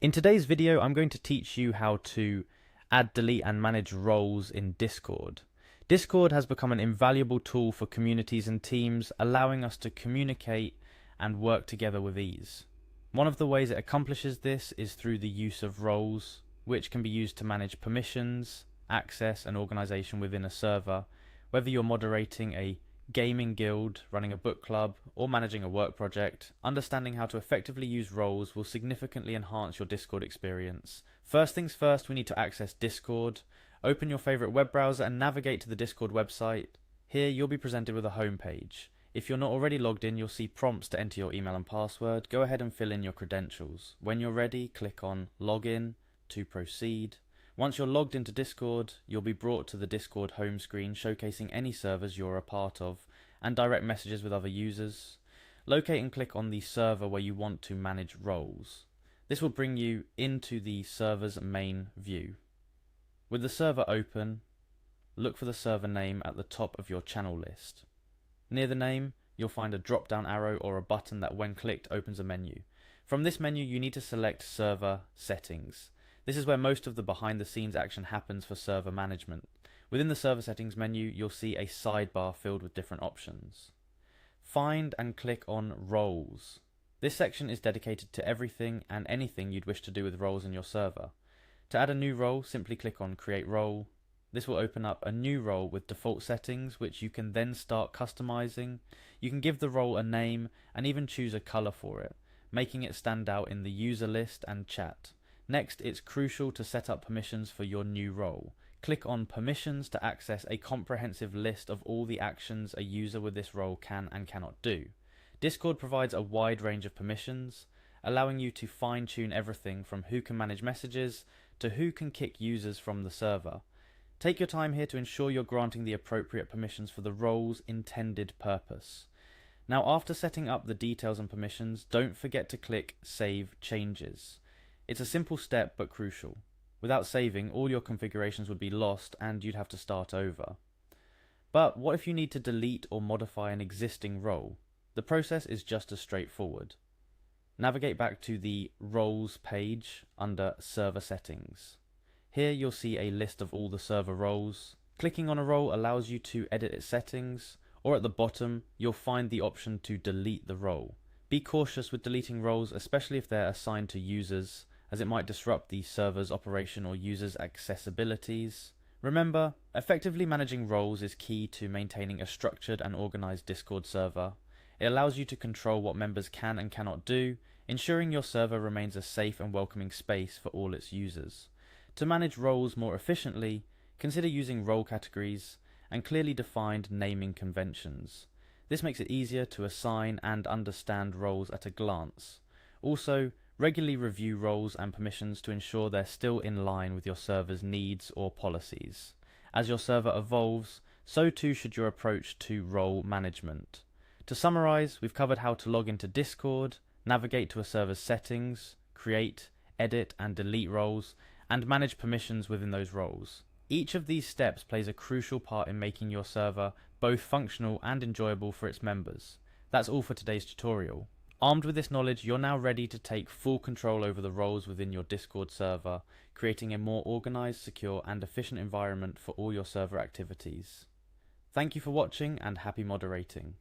In today's video, I'm going to teach you how to add, delete, and manage roles in Discord. Discord has become an invaluable tool for communities and teams, allowing us to communicate and work together with ease. One of the ways it accomplishes this is through the use of roles, which can be used to manage permissions, access, and organization within a server, whether you're moderating a gaming guild, running a book club, or managing a work project. Understanding how to effectively use roles will significantly enhance your Discord experience. First things first, we need to access Discord. Open your favorite web browser and navigate to the Discord website. Here you'll be presented with a home page. If you're not already logged in, you'll see prompts to enter your email and password. Go ahead and fill in your credentials. When you're ready, click on Login to proceed. Once you're logged into Discord, you'll be brought to the Discord home screen showcasing any servers you're a part of and direct messages with other users. Locate and click on the server where you want to manage roles. This will bring you into the server's main view. With the server open, look for the server name at the top of your channel list. Near the name, you'll find a drop-down arrow or a button that when clicked opens a menu. From this menu, you need to select Server Settings. This is where most of the behind-the-scenes action happens for server management. Within the Server Settings menu, you'll see a sidebar filled with different options. Find and click on Roles. This section is dedicated to everything and anything you'd wish to do with roles in your server. To add a new role, simply click on Create Role. This will open up a new role with default settings, which you can then start customizing. You can give the role a name and even choose a color for it, making it stand out in the user list and chat. Next, it's crucial to set up permissions for your new role. Click on Permissions to access a comprehensive list of all the actions a user with this role can and cannot do. Discord provides a wide range of permissions, allowing you to fine-tune everything from who can manage messages to who can kick users from the server. Take your time here to ensure you're granting the appropriate permissions for the role's intended purpose. Now, after setting up the details and permissions, don't forget to click Save Changes. It's a simple step but crucial. Without saving, all your configurations would be lost and you'd have to start over. But what if you need to delete or modify an existing role? The process is just as straightforward. Navigate back to the Roles page under Server Settings. Here you'll see a list of all the server roles. Clicking on a role allows you to edit its settings, or at the bottom you'll find the option to delete the role. Be cautious with deleting roles, especially if they're assigned to users, as it might disrupt the server's operation or users' accessibilities. Remember, effectively managing roles is key to maintaining a structured and organized Discord server. It allows you to control what members can and cannot do, ensuring your server remains a safe and welcoming space for all its users. To manage roles more efficiently, consider using role categories and clearly defined naming conventions. This makes it easier to assign and understand roles at a glance. Also, regularly review roles and permissions to ensure they're still in line with your server's needs or policies. As your server evolves, so too should your approach to role management. To summarize, we've covered how to log into Discord, navigate to a server's settings, create, edit, and delete roles, and manage permissions within those roles. Each of these steps plays a crucial part in making your server both functional and enjoyable for its members. That's all for today's tutorial. Armed with this knowledge, you're now ready to take full control over the roles within your Discord server, creating a more organized, secure, and efficient environment for all your server activities. Thank you for watching and happy moderating.